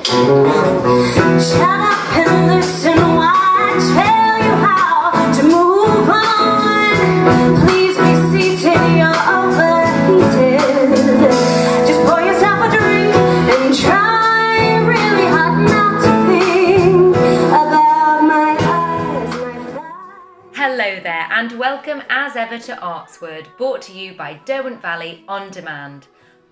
Shut up and listen while I tell you how to move on. Please be seated, you're overheated. Just pour yourself a drink and try really hard not to think about my eyes, my thighs. Hello there and welcome as ever to Artsword, brought to you by Derwent Valley On Demand.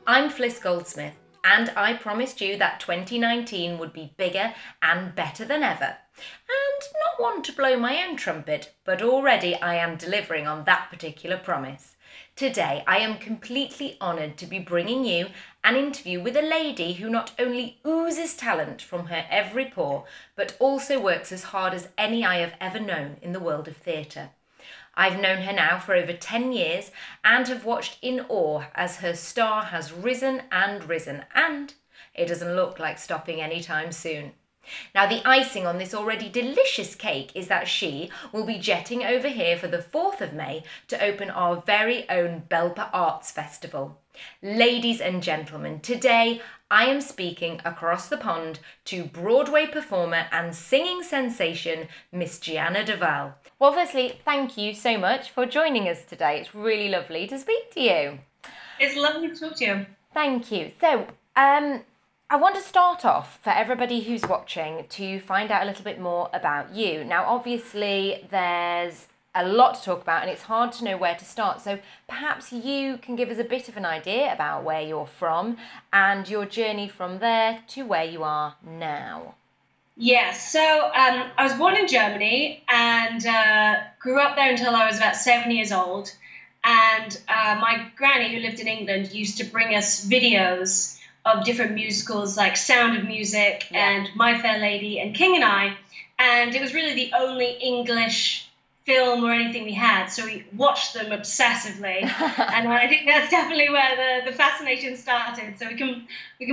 I'm Fliss Goldsmith, and I promised you that 2019 would be bigger and better than ever. And not one to blow my own trumpet, but already I am delivering on that particular promise. Today I am completely honoured to be bringing you an interview with a lady who not only oozes talent from her every pore, but also works as hard as any I have ever known in the world of theatre. I've known her now for over 10 years and have watched in awe as her star has risen, and it doesn't look like stopping anytime soon. Now, the icing on this already delicious cake is that she will be jetting over here for the 4th of May to open our very own Belper Arts Festival. Ladies and gentlemen, today I am speaking across the pond to Broadway performer and singing sensation, Miss Jeanna de Waal. Well, firstly, thank you so much for joining us today. It's really lovely to speak to you. It's lovely to talk to you. Thank you. So, I want to start off, for everybody who's watching, to find out a little bit more about you. Now, obviously, there's a lot to talk about and it's hard to know where to start. So perhaps you can give us a bit of an idea about where you're from and your journey from there to where you are now. Yes, so I was born in Germany and grew up there until I was about 7 years old. And my granny, who lived in England, used to bring us videos of different musicals like Sound of Music and My Fair Lady and King and I. And it was really the only English film or anything we had, so we watched them obsessively. And I think that's definitely where the fascination started. So we can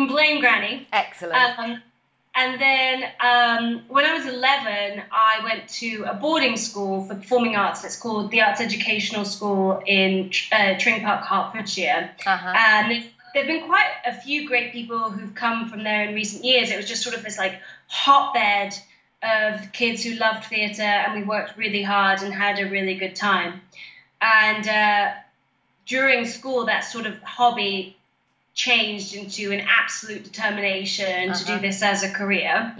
blame Granny. Excellent. And then when I was 11, I went to a boarding school for performing arts. It's called the Arts Educational School in Tring Park, Hertfordshire. And there've been quite a few great people who've come from there in recent years. It was just sort of this like hotbed of kids who loved theatre, and we worked really hard and had a really good time. And during school, that sort of hobby changed into an absolute determination to do this as a career.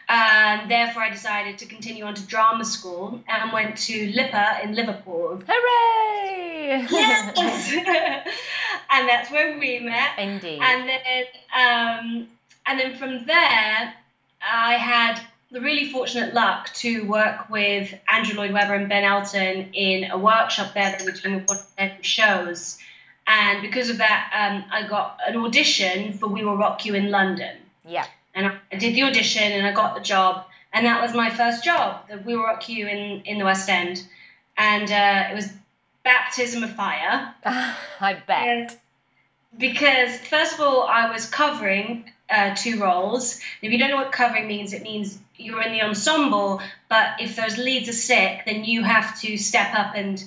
And therefore I decided to continue on to drama school and went to LIPA in Liverpool. Hooray! Yes! And that's where we met. Indeed. And then from there, I had the really fortunate luck to work with Andrew Lloyd Webber and Ben Elton in a workshop there that we were doing one of their shows. And because of that, I got an audition for We Will Rock You in London. Yeah. And I did the audition and I got the job. And that was my first job, the We Will Rock You in the West End. And it was baptism of fire. I bet. Because first of all, I was covering 2 roles. If you don't know what covering means, it means you're in the ensemble, but if those leads are sick, then you have to step up and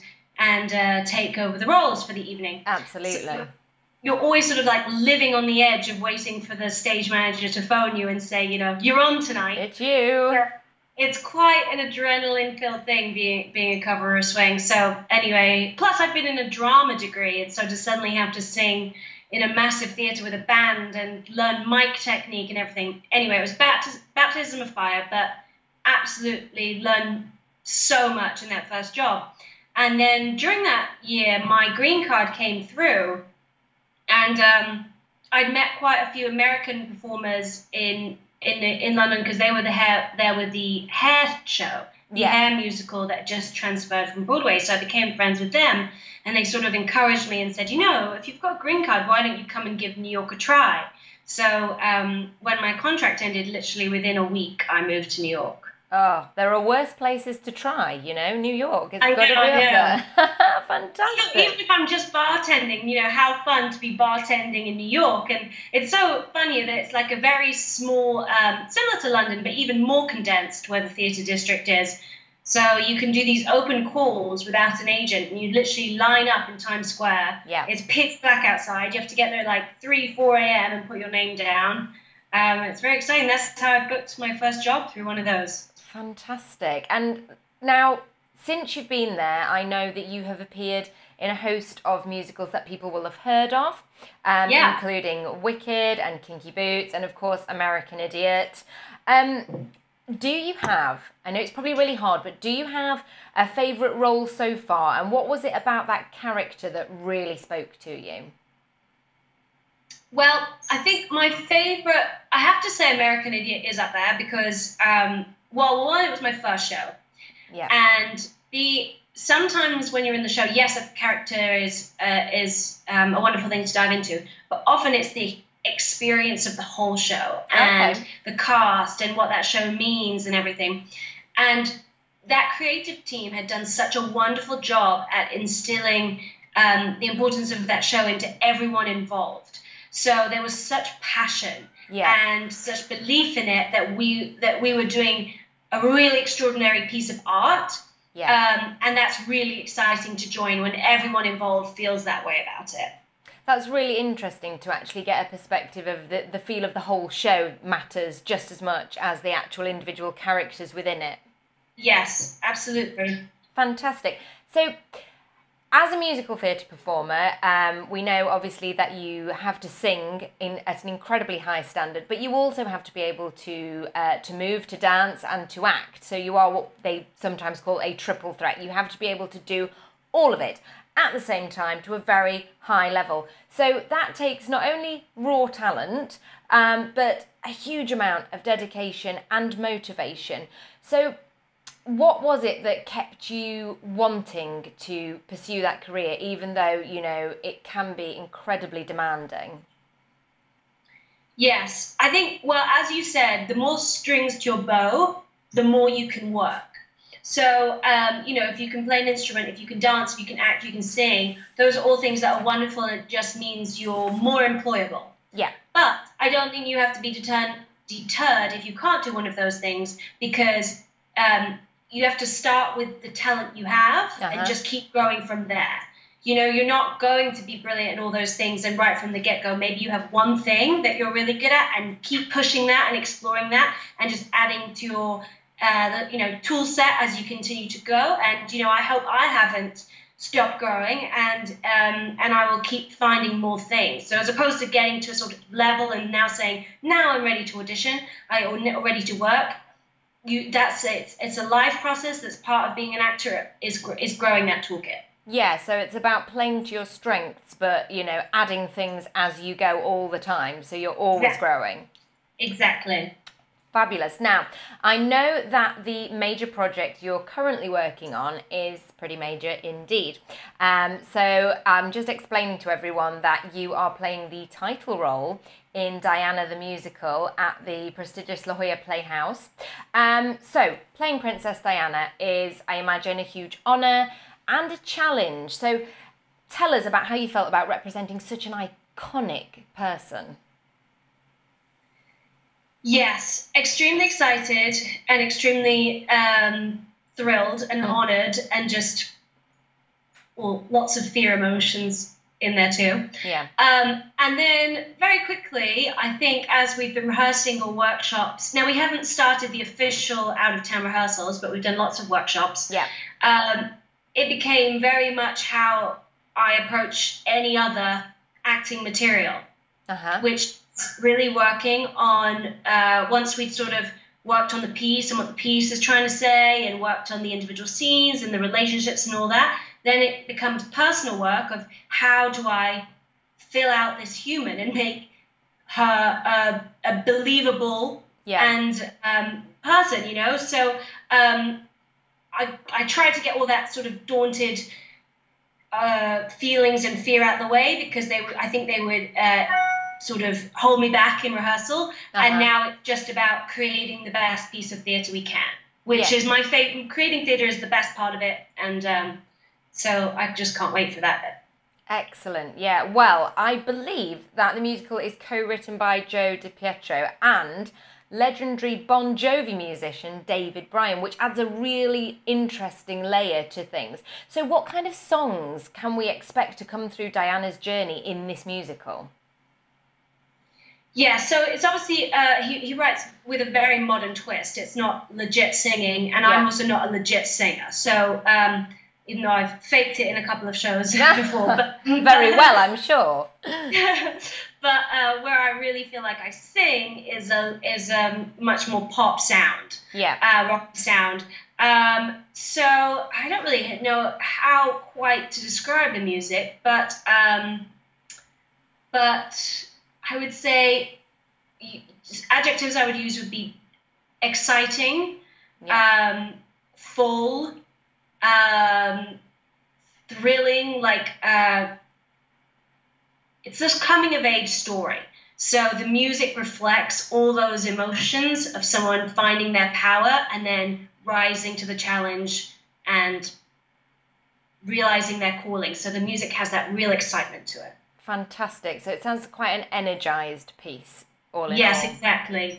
take over the roles for the evening. Absolutely. So you're always sort of like living on the edge of waiting for the stage manager to phone you and say, you know, you're on tonight. It's you. Yeah. It's quite an adrenaline-filled thing being a cover or swing. So anyway, plus I've been in a drama degree, and so to suddenly have to sing in a massive theatre with a band and learn mic technique and everything. Anyway, it was baptism of fire, but absolutely learned so much in that first job. And then during that year, my green card came through, and I'd met quite a few American performers in London because they were there with the Hair show, the Hair musical that just transferred from Broadway. So I became friends with them, and they sort of encouraged me and said, you know, if you've got a green card, why don't you come and give New York a try? So when my contract ended, literally within a week, I moved to New York. Oh, there are worse places to try, you know, New York. It's got to be up there. Fantastic. You know, even if I'm just bartending, you know, how fun to be bartending in New York. And it's so funny that it's like a very small, similar to London, but even more condensed where the theatre district is. So you can do these open calls without an agent, and you literally line up in Times Square. Yeah. It's pitch black outside. You have to get there like 3, 4 a.m. and put your name down. It's very exciting. That's how I booked my first job, through one of those. Fantastic. And now, since you've been there, I know that you have appeared in a host of musicals that people will have heard of, including Wicked and Kinky Boots, and of course American Idiot. Do you have, I know it's probably really hard, but do you have a favourite role so far? And what was it about that character that really spoke to you? Well, I think my favourite, I have to say American Idiot is up there because, well, one, it was my first show. Yeah. And sometimes when you're in the show, yes, a character is a wonderful thing to dive into, but often it's the experience of the whole show and the cast and what that show means and everything. And that creative team had done such a wonderful job at instilling the importance of that show into everyone involved. So there was such passion and such belief in it that we were doing a really extraordinary piece of art. Yeah. And that's really exciting to join when everyone involved feels that way about it. That's really interesting to actually get a perspective of the feel of the whole show matters just as much as the actual individual characters within it. Yes, absolutely. Fantastic. So, as a musical theatre performer, we know obviously that you have to sing at an incredibly high standard, but you also have to be able to move, to dance, and to act. So you are what they sometimes call a triple threat. You have to be able to do all of it at the same time to a very high level. So that takes not only raw talent, but a huge amount of dedication and motivation. So what was it that kept you wanting to pursue that career, even though, you know, it can be incredibly demanding? Yes, I think, well, as you said, the more strings to your bow, the more you can work. So, you know, if you can play an instrument, if you can dance, if you can act, you can sing, those are all things that are wonderful, and it just means you're more employable. Yeah. But I don't think you have to be deterred if you can't do one of those things, because you have to start with the talent you have and just keep growing from there. You know, you're not going to be brilliant at all those things and right from the get-go. Maybe you have one thing that you're really good at and keep pushing that and exploring that and just adding to your tool set as you continue to go. And, you know, I hope I haven't stopped growing, and I will keep finding more things. So as opposed to getting to a sort of level and now saying, now I'm ready to audition or ready to work, that's it. It's a life process that's part of being an actor, is growing that toolkit. Yeah, so it's about playing to your strengths, but, you know, adding things as you go all the time, so you're always growing. Exactly. Fabulous. Now, I know that the major project you're currently working on is pretty major indeed. So I'm just explaining to everyone that you are playing the title role in Diana the Musical at the prestigious Jolla Playhouse. So playing Princess Diana is, I imagine, a huge honour and a challenge. So tell us about how you felt about representing such an iconic person. Yes, extremely excited and extremely thrilled and honoured, and just, well, lots of fear emotions in there too. Yeah. And then very quickly, I think as we've been rehearsing or workshops, now we haven't started the official out-of-town rehearsals, but we've done lots of workshops. Yeah. It became very much how I approach any other acting material, which really working on once we'd sort of worked on the piece and what the piece is trying to say and worked on the individual scenes and the relationships and all that, then it becomes personal work of how do I fill out this human and make her a believable and person, you know. So I tried to get all that sort of daunted feelings and fear out the way, because I think they would sort of hold me back in rehearsal. And now it's just about creating the best piece of theatre we can, which is my favorite. Creating theatre is the best part of it, and so I just can't wait for that bit. Excellent. Yeah, well, I believe that the musical is co-written by Joe DiPietro and legendary Bon Jovi musician David Bryan, which adds a really interesting layer to things. So what kind of songs can we expect to come through Diana's journey in this musical? Yeah, so it's obviously he writes with a very modern twist. It's not legit singing, and I'm also not a legit singer. So even though I've faked it in a couple of shows before, but very well, I'm sure. But where I really feel like I sing is a much more pop sound, rock sound. So I don't really know how quite to describe the music, but I would say adjectives I would use would be exciting, full, thrilling, like it's this coming of age story. So the music reflects all those emotions of someone finding their power and then rising to the challenge and realizing their calling. So the music has that real excitement to it. Fantastic. So it sounds quite an energized piece, all in all. Yes, exactly.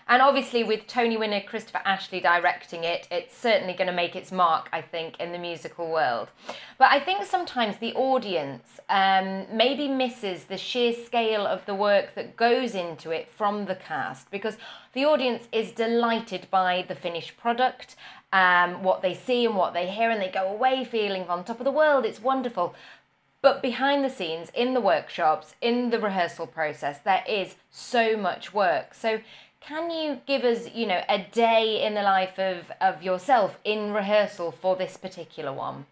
And obviously with Tony winner Christopher Ashley directing it, it's certainly going to make its mark, I think, in the musical world. But I think sometimes the audience maybe misses the sheer scale of the work that goes into it from the cast, because the audience is delighted by the finished product, what they see and what they hear, and they go away feeling on top of the world. It's wonderful. But behind the scenes, in the workshops, in the rehearsal process, there is so much work. So can you give us, a day in the life of yourself in rehearsal for this particular one?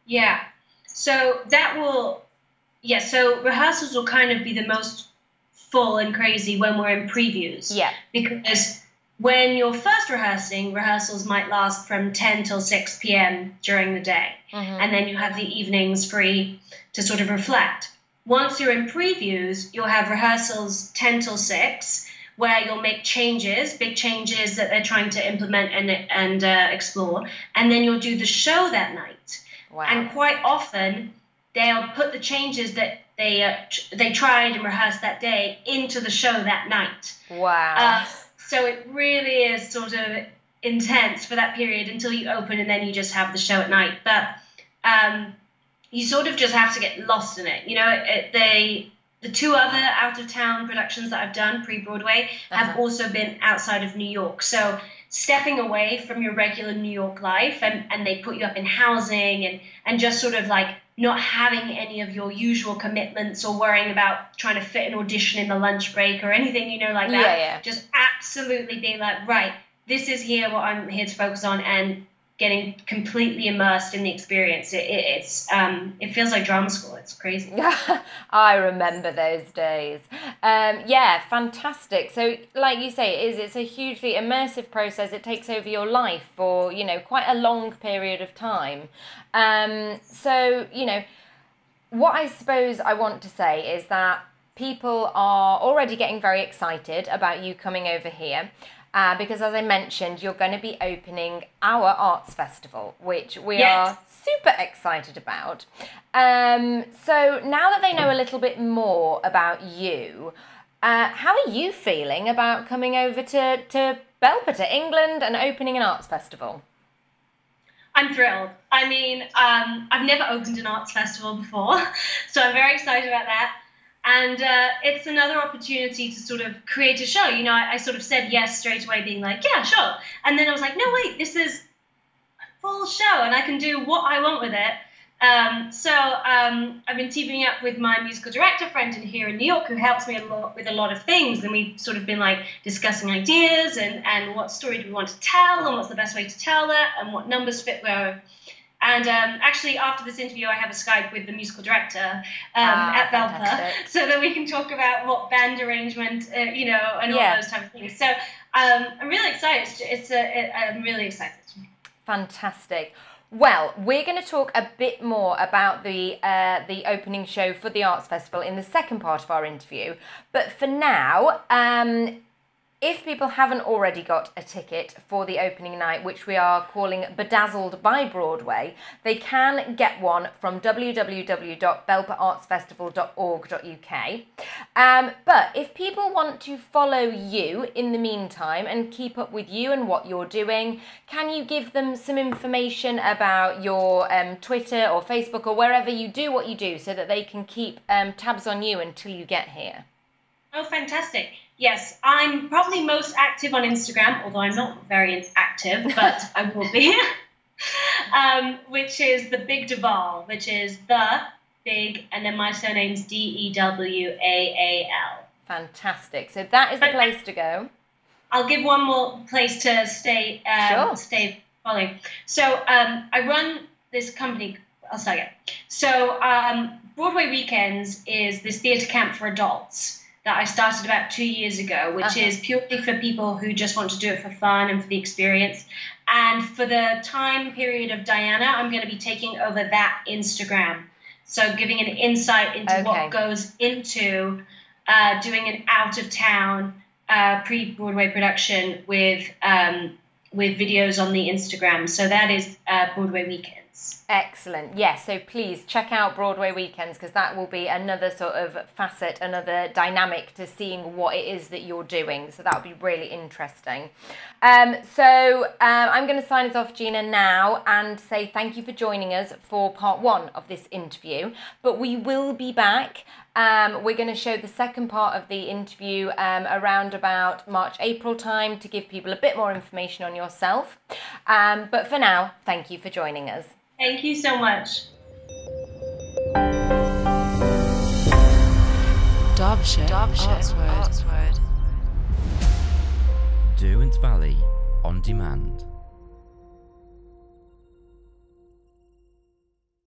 Yeah. So so rehearsals will kind of be the most full and crazy when we're in previews. Yeah. Because when you're first rehearsing, rehearsals might last from 10 till 6 p.m. during the day. Mm-hmm. And then you have the evenings free to sort of reflect. Once you're in previews, you'll have rehearsals 10 till 6, where you'll make changes, big changes that they're trying to implement and explore. And then you'll do the show that night. Wow. And quite often, they'll put the changes that they tried and rehearsed that day into the show that night. Wow. So it really is sort of intense for that period until you open, and then you just have the show at night. But you sort of just have to get lost in it. The two other out-of-town productions that I've done pre-Broadway have also been outside of New York. So stepping away from your regular New York life, and they put you up in housing and just sort of like not having any of your usual commitments or worrying about trying to fit an audition in the lunch break or anything, like that. Yeah. Just absolutely being like, right, this is what I'm here to focus on, and getting completely immersed in the experience. It feels like drama school. It's crazy. I remember those days. Fantastic. So like you say, it's a hugely immersive process. It takes over your life for, quite a long period of time. What I suppose I want to say is that people are already getting very excited about you coming over here. Because as I mentioned, you're going to be opening our arts festival, which we are super excited about. So now that they know a little bit more about you, how are you feeling about coming over to Belper, to England, and opening an arts festival? I'm thrilled. I mean, I've never opened an arts festival before, so I'm very excited about that. And it's another opportunity to sort of create a show. I sort of said yes straight away, being like, yeah, sure. And then I was like, no, wait, this is a full show, and I can do what I want with it. So I've been teaming up with my musical director friend here in New York, who helps me a lot with a lot of things. And we've sort of been like discussing ideas and what story do we want to tell, and what's the best way to tell that, and what numbers fit where. And actually, after this interview, I have a Skype with the musical director at Belper, so that we can talk about what band arrangement, and all those type of things. So I'm really excited. I'm really excited. Fantastic. Well, we're going to talk a bit more about the opening show for the Arts Festival in the second part of our interview. But for now, if people haven't already got a ticket for the opening night, which we are calling Bedazzled by Broadway, they can get one from www.belperartsfestival.org.uk. But if people want to follow you in the meantime and keep up with you and what you're doing, can you give them some information about your Twitter or Facebook or wherever you do what you do, so that they can keep tabs on you until you get here? Oh, fantastic. Yes, I'm probably most active on Instagram, although I'm not very active, but I will be, which is the Big de Waal, which is the big, and then my surname's Dewaal. Fantastic. So that is the place to go. I'll give one more place to stay following. So I run this company. I'll start again. So Broadway Weekends is this theatre camp for adults that I started about 2 years ago, which is purely for people who just want to do it for fun and for the experience. And for the time period of Diana, I'm going to be taking over that Instagram. So giving an insight into what goes into doing an out-of-town pre-Broadway production with videos on the Instagram. So that is Broadway Weekends. Excellent. Yes, so please check out Broadway Weekends, because that will be another sort of facet, another dynamic to seeing what it is that you're doing. So that would be really interesting. I'm going to sign us off, Jeanna, now and say thank you for joining us for part 1 of this interview. But we will be back. We're going to show the second part of the interview around about March, April time to give people a bit more information on yourself. But for now, thank you for joining us. Thank you so much. Derbyshire Arts Word. Derwent Valley on demand.